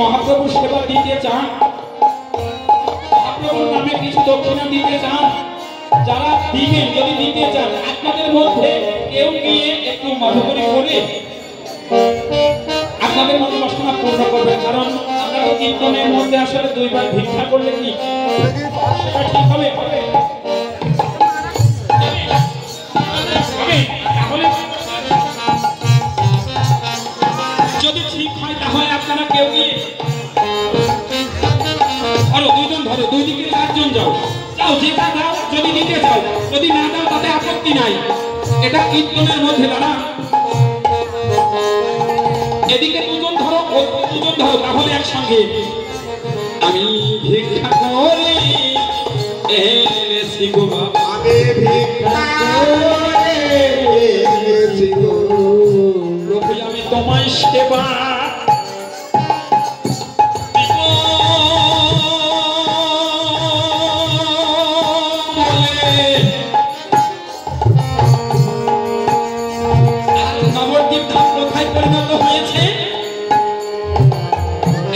মহাপ্রভু সেবা দিতে চান, মহাপ্রভুর নামে কিছু দক্ষিণা দিতে চান, যারা দিবেন যদি দিতে চান আপনাদের মধ্যে কেউ গিয়ে একটু মধুকরী করে আপনাদের মনোবাসনা পূর্ণ করবেন। কারণ আমরা তো কীর্তনের মধ্যে আসলে দুইবার ভিক্ষা করলে কি সেটা ঠিক হবে? তাহলে যদি ঠিক হয় তাহলে আপনারা কেউ গিয়ে ধরো, দুইজন ধরো, দুই দিকে চারজন যাও, যাও যেটা দাও, যদি দিতে চাও, যদি না দাও তাতে আপত্তি নাই। এটা কীর্তনের মধ্যে দাঁড়া, এদিকে দুজন ধরো, দুজন ধরো, তাহলে একসঙ্গে আমি ভিক্ষা করে এনেছি গো বাবা, আমি ভিক্ষা করে এনেছি গো প্রভু, আমি তোমায় সেবা নবদ্বীপ ধাম কোথায় পরিণত হয়েছে?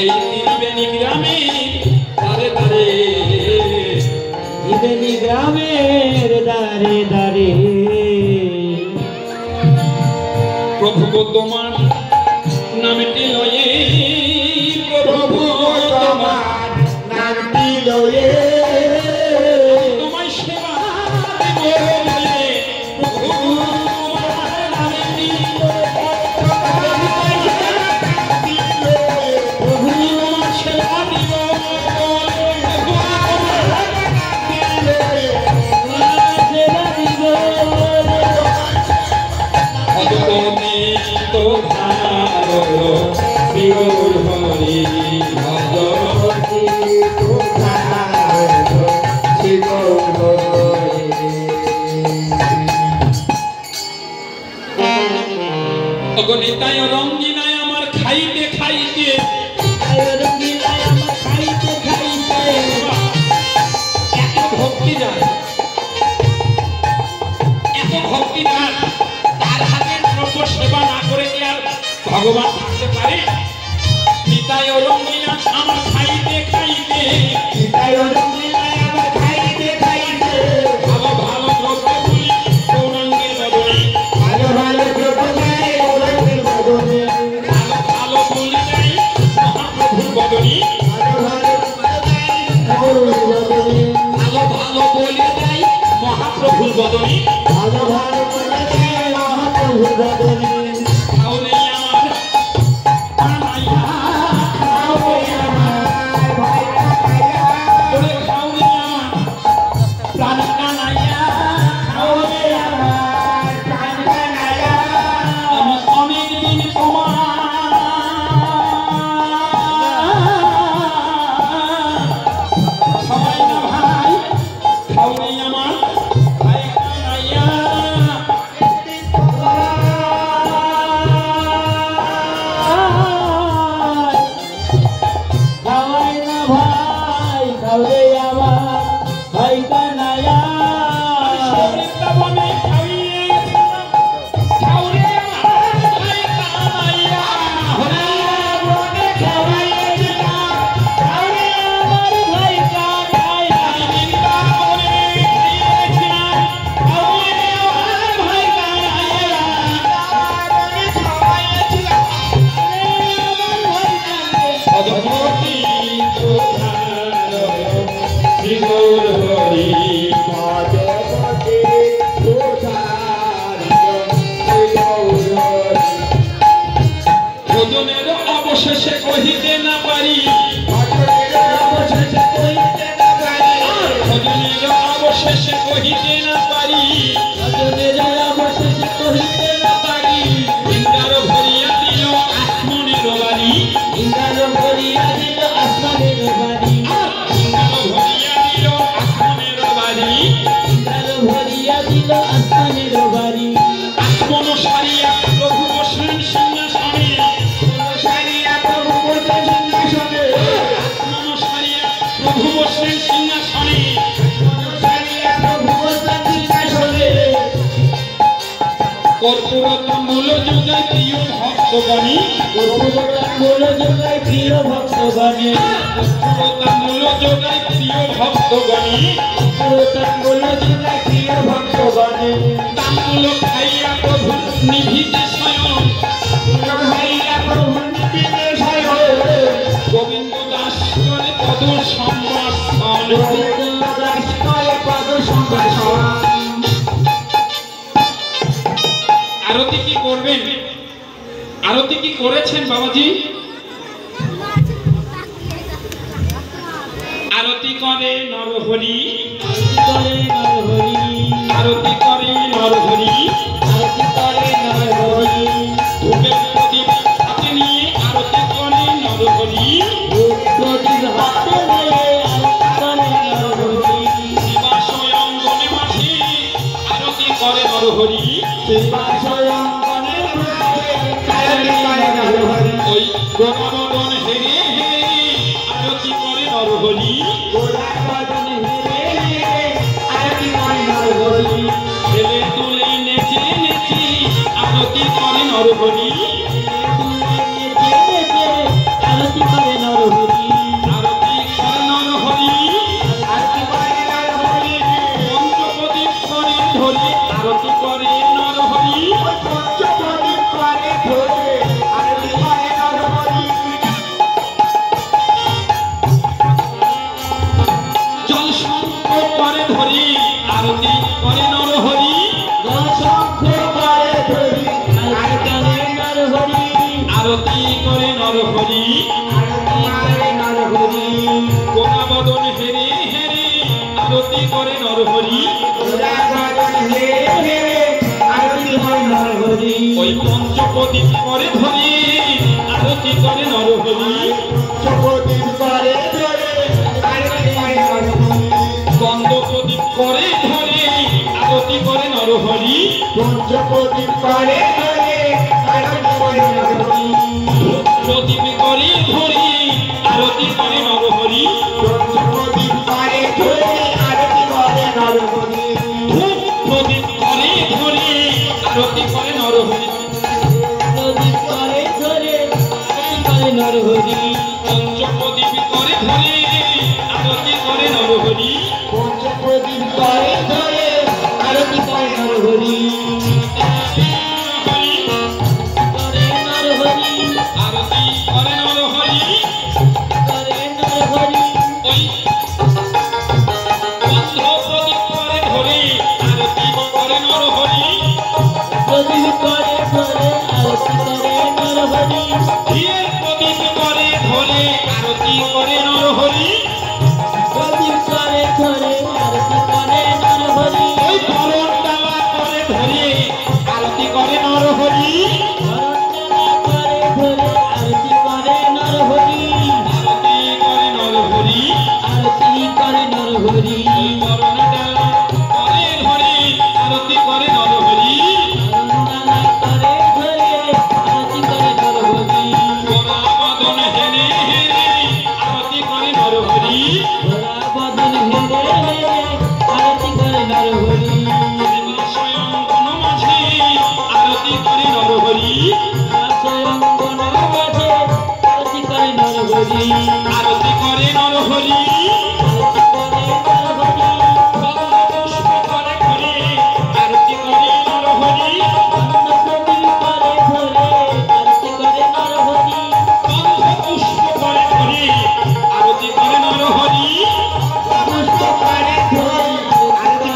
এই ত্রিবেণী গ্রামের দারে দারে, ত্রিবেণী গ্রামের দারে দারে। প্রভু গো তোমার নামটি লয়ে, প্রভু তোমার নামটি লয়ে তোমায় সেবা দেব বলে, প্রভু তোমার নামটি প্রভু তোমার সেবা দিব তো ভালো শিওর হরি ভগবতী অগণিতায় রঙ্গিনায় আমার খাইতে খাইতে, এত ভক্তি যার, এত ভক্তি যার, তার হাতের দ্রব্য সেবা না করে কি আর ভগবান থাকতে পারে? নিতায় রঙ্গিনা আমার খাইতে খাইতে, ভালো ভালো দ্রব্য বলি গৌরাঙ্গের বদনে, ভালো ভালো বলি যাই মহাপ্রভুর বদনে, ভালো ভালো বলি যাই মহাপ্রভুর বদনে। তাহলে আমার কানাইয়া, ওরে খাওরে আমার প্রাণ কানাইয়া, আমি অনেক দিন তোমার সবাই না ভাই, খাওরে আমার ভাই কানাইয়া, বৃন্দাবনে খাইয়েছিলাম খাওরে আমার ভাই কানাইয়া, বৃন্দাবনে খাইয়েছিলাম খাওরে আমার ভাই কানাইয়া, বৃন্দাবনে খাইয়েছিলাম খাওরে আমার ভাই কানাইয়া, ভগবতী শ্রীগৌর হরি ভজনের অবশেষে কহিতে না পারি, ভজনের অবশেষে কহিতে না পারি, ইন্দ্র ভরিয়া দিল আসমানের বাড়ি, ইন্দ্র ভরিয়া দিল আসমানের বাড়ি, আসমন সারিয়া প্রভু বসলেন সিংহাসনে, আসমন সারিয়া প্রভু বসলেন সিংহাসনে, কর্পূরতাম্বুল যোগায় প্রিয় ভক্তগণী কর্পূরতাম্বুল যোগায় প্রিয় ভক্তগণে কর্পূরতাম্বুল যোগায় প্রিয় ভক্তগণী কর্পূরতাম্বুল যোগায় প্রিয় ভক্তগণে তাম্বুল খাইয়া প্রভু নিভিতে শয়ন ভাইয়া প্রভু নিবিতে সায় গোবিন্দ দাস করে পদ সম্ভাষণ গোবিন্দ দাস করে পদ সম্ভাষণ। আরতি কি করবেন? আরতি কি করেছেন বাবাজি? আরতি করে নরহরি আরতি করে নরহরি আরতি করে নরহরি আরতি করে নরহরি ধূপের প্রদীপ হাতে নিয়ে আরতি করে নরহরি প্রদীপ হাতে নিয়ে আরতি করে নরহরি শিবাশয় অঙ্গনে মাঝে আরতি করে নরহরি শিবাশয়ঙ্গনে আরতি করে নরহরি ওই গোনাবদন হেরে হেরে আরতি করে নরহরি গোলাপবদন হেরে হেরে আরতি করে নরহরি ছেলে তুলে নেচে নেচে আরতি করে নরহরি আরতি করে নরহরি আরতি করে নরহরি আরতি করে নরহরি পঞ্চপ্রদীপ করে ধরে আরতি করে নরহরি পঞ্চপ্রদীপ করে ধরে আরতি করে নরহরি জল শঙ্খ করে ধরে আরতি করে নরহরি দশঙ্খ করে ধরি আরতি করে নরহরি আরতি করে নরহরি আরতি করে নরহরি গোনাবদন হেরে হেরে আরতি করে নরহরি গোলাপবদন হেরে হেরে আরতি করে নরহরি ওই পঞ্চপ্রদীপ করে ধরে আরতি করে নরহরি পঞ্চপ্রদীপ করে ধরে আরতি করে নরহরি গন্ধ প্রদীপ করে ধরে আরতি করে নরহরি পঞ্চপ্রদীপ করে ধরে আরতি করে নরহরি প্রদীপ করে ধরে আরতি করে নরহরি পঞ্চপ্রদীপ করে ধরে আরতি করে নরহরি ধূপ প্রদীপ করে ধরে আরতি করে নরহরি প্রদীপ করে ধরে আরতি করে নরহরি পঞ্চপ্রদীপ করে ধরে আরতি করে নরহরি পঞ্চপ্রদীপ করে ধরে আরতি করে নরহরি হরি করে নরহরি আরতি করে নরহরি করে নরহরি ওই বন্ধ প্রদীপ করে ধরে আরতি করে নরহরি প্রদীপ করে ধরে আরতি করে নরহরি ঘিয়ের প্রদীপ করে ধরে আরতি করে নরহরি প্রদীপ করে ধরে আরতি করে নরহরি ওই ধরন ডালা করে ধরে আরতি করে নরহরি বরঞ্জনা করে ধরে আরতি করে নরহরি আরতি করে নরহরি আরতি করে নরহরি ওই ধরন ডালা করে ধরে আরতি করে নরহরি বরঞ্জনা করে ধরে আরতি করে নরহরি গোনাবদন হেরে হেরে আরতি করে নরহরি গোলাপবদন হেরে হেরে আরতি করে নরহরি স্বয়ং মাঝে আরতি করে নরহরি স্বয়ংবন মাঝে আরতি করে নরহরি আরতি করে নরহরি আরতি করে নরহরি পুষ্প করে ঘরে আরতি করে নরহরি প্রদীপ করে ধরে আরতি করে নরহরি গন্ধ পুষ্প করে ঘরে আরতি করে নরহরি পুষ্প করে ধরে আরতি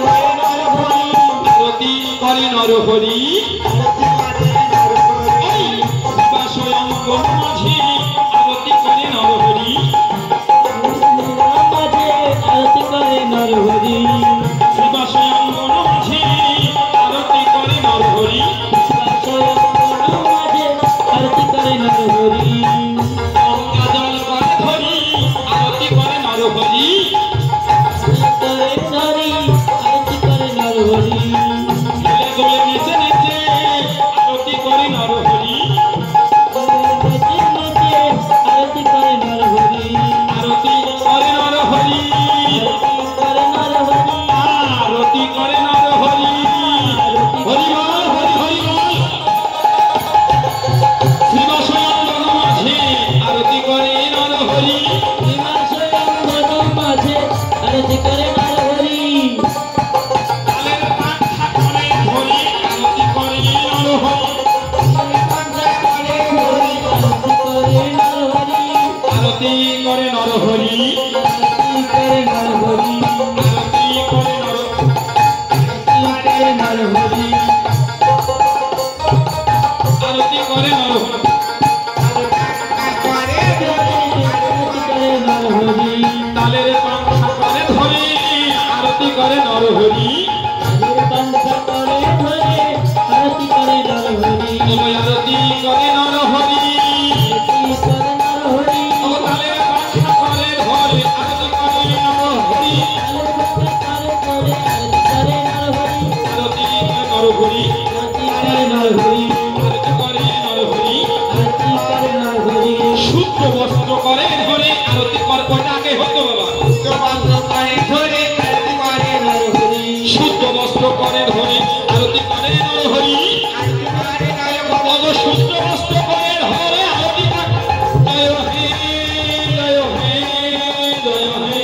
করে নরহরি আরতি করে নরহরি ওই শিবা স্বয়ং মাঝে আরতি করে নরহরি মাঝে আরতি করে নরহরি শিবা স্বয়ং মাঝে আরতি করে নরহরি স্বয়ংবন মাঝে আরতি করে নরহরি গঙ্গা জল করে ধরি আরতি করে নরহরি করে ধরি আরতি করে নরহরি ছেলে দোলে নেচে নেচে নরহরি আরতি করে নরহরি আরতি করে নরহরি আরতি করে নরহরি তালের পাংখা করে ধরে আরতি করে নরহরি ওই আরতি করে নরহরি ও তালের পাংখা করে ধরে আরতি করে নরহরি আরতি করে নরহরি আরতি করে নরহরি শুদ্ধ বস্ত্র করে ধরে আরতি কর কয়টা আগে হতো বাবা শুদ্ধ বস্ত্র করে ধরে আরতি করে নরহরি শুদ্ধ বস্ত্র করে ধরে আরতি জয় হে জয় হে জয় হে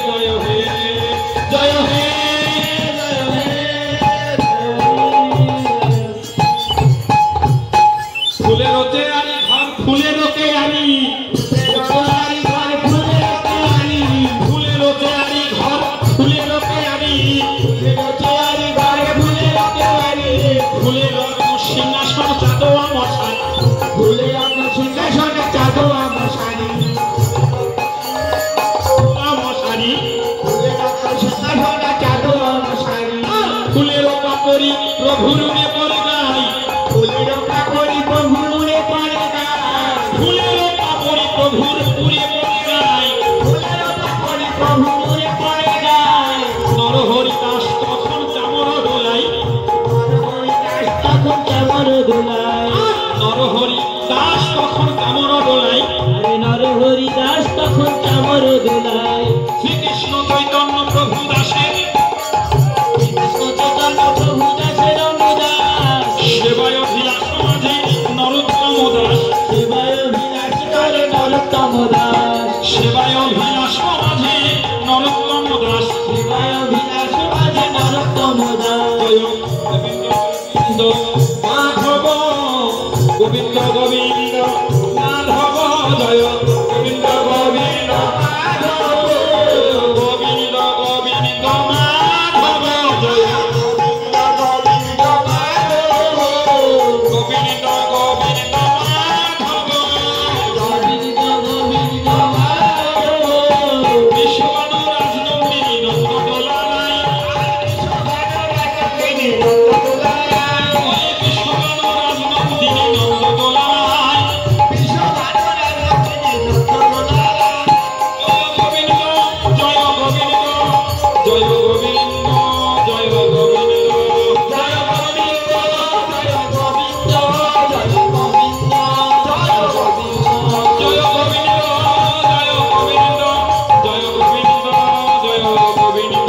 জয় হে জয় হে ফুলের ওতে আনি ঘর ফুলের ওতে আনি ফুলের ওতে আনি ঘর ফুলের ওতে আনি ফুলের সিংহাসন চাঁদোয়া মশাই মশারি ফুলের পাপড়ি প্রভুর পরে গাই ফুলের পাপড়ি প্রভুর পুরে পরে গাই নরহরি দাস তখন চামর দোলাই নরহরি দাস তখন চামর দোলাই নরহরি দাস তখন চামর দোলায় শ্রীকৃষ্ণ চৈতন্য প্রভু দাসের প্রভু দাসের অনুদাস সেবায় অভিলাষ মাঝে নরোত্তম দাস সেবায় অভিলাষ করে নরোত্তম দাস সেবায় অভিলাষ মাঝে নরোত্তম দাস সেবায় অভিলাষ মাঝে নরোত্তম দাস জয় গোবিন্দ মাধব গোবিন্দ গোবিন্দ মাধব জয় গোবিন্দ গোবিন্দ মাধব গোবিন্দ গোবিন্দ মাধব জয় গোবিন্দ গোবিন্দ মাধব গোবিন্দ গোবিন্দ মাধব বিশ্ববানু রাজনন্দিনী নন্দ দোলায় ওই বিশ্ববানু রাজনন্দিনী নন্দ দোলায় জয় গোবিন্দ জয় গোবিন্দ জয় গোবিন্দ জয় গোবিন্দ জয় গোবিন্দ জয় গোবিন্দ জয় গোবিন্দ জয় গোবিন্দ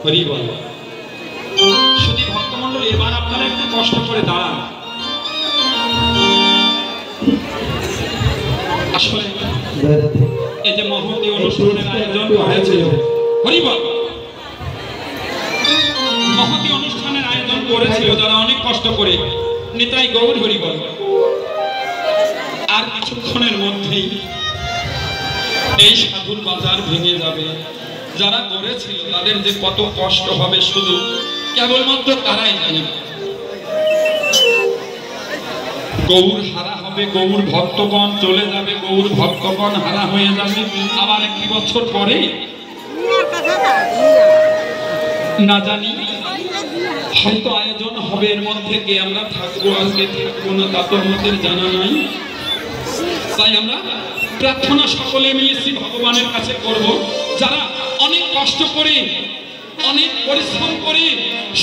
হরি বল শুধু ভক্তমণ্ডল এবার আপনারা একটু কষ্ট করে দাঁড়ান আসলে এই যে মহতী অনুষ্ঠানের আয়োজন হয়েছিল হরি বল মহতী অনুষ্ঠানের আয়োজন করেছিল যারা অনেক কষ্ট করে নিতাই গৌর হরি বল আর কিছুক্ষণের মধ্যেই এই সাধুর বাজার ভেঙে যাবে যারা করেছিল তাদের যে কত কষ্ট হবে শুধু কেবলমাত্র তারাই জানে গৌর হারা হবে গৌর ভক্তগণ চলে যাবে গৌর ভক্তগণ হারা হয়ে যাবে আবার একটি বছর পরে না জানি হয়তো আয়োজন হবে এর মধ্যে কে আমরা থাকবো আজকে থাকবো না তা তো আমাদের জানা নাই তাই আমরা প্রার্থনা সকলে মিলে শ্রী ভগবানের কাছে করব যারা অনেক কষ্ট করে অনেক পরিশ্রম করে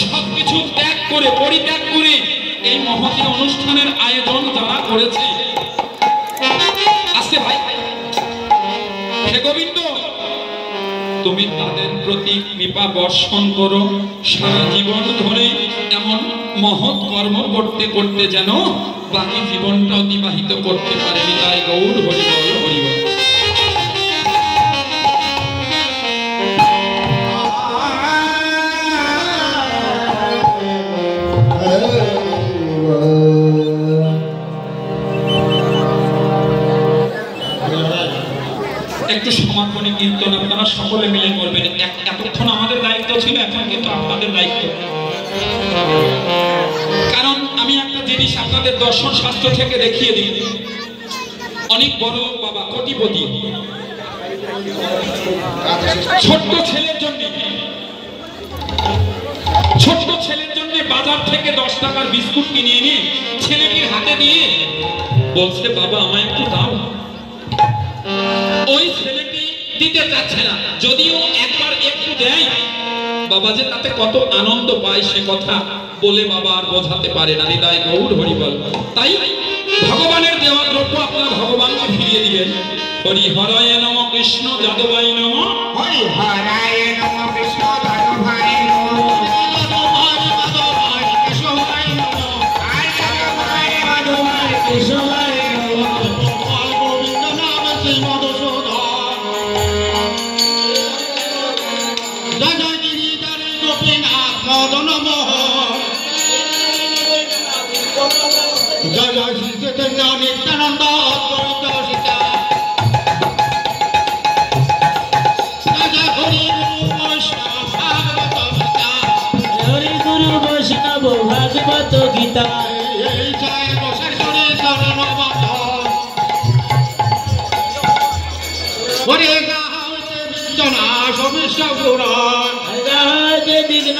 সবকিছু ত্যাগ করে পরিত্যাগ করে এই মহতী অনুষ্ঠানের আয়োজন যারা করেছে আসছে ভাই হে গোবিন্দ তুমি তাদের প্রতি কৃপা বর্ষণ করো সারা জীবন ধরে এমন মহৎ কর্ম করতে করতে যেন বাকি জীবনটা অতিবাহিত করতে পারেনি তাই গৌর হরি বল হরি বল একটু সমাপনী কীর্তন আপনারা সকলে মিলে করবেন। এতক্ষণ আমাদের দায়িত্ব ছিল, এখন কিন্তু আপনাদের দায়িত্ব। কারণ আমি একটা জিনিস আপনাদের দর্শন শাস্ত্র থেকে দেখিয়ে দিই। অনেক বড় বাবা কোটিপতি ছোট্ট ছেলের জন্য বাজার থেকে 10 টাকার বিস্কুট কিনে এনে ছেলেটির হাতে দিয়ে বলছে, বাবা আমায় একটু দাও। ওই ছেলেটি দিতে চাচ্ছে না, যদিও একবার একটু দেয়, বাবা যে তাতে কত আনন্দ পায় সে কথা বলে বাবা আর বোঝাতে পারে না। হৃদয় গৌর হরিবল। তাই ভগবানের দেওয়া দ্রব্য আপনারা ভগবানকে ফিরিয়ে দিবেন। হরি হরায় নম, কৃষ্ণ যাদবায় নম, হরি হরায় নম, কৃষ্ণ যাদবায় নম, যাদবায় কেশবায় নম, আর যাদবায় মাধবায় কেশবায় নম, গোবিন্দ নাম শ্রী মধুসূদন, রাজা গিরিধারী গোপীনাথ মদন মোহন, জয় জয় শ্রী চৈতন্য নিত্যানন্দ অদ্বৈত সীতা, ভাগবত গীতা, এই জয় বসার করে চরণ বন্ধন, ওরে গাহতে বিদ্যনা সবিষ্ট পুরাণ, বিঘ্ন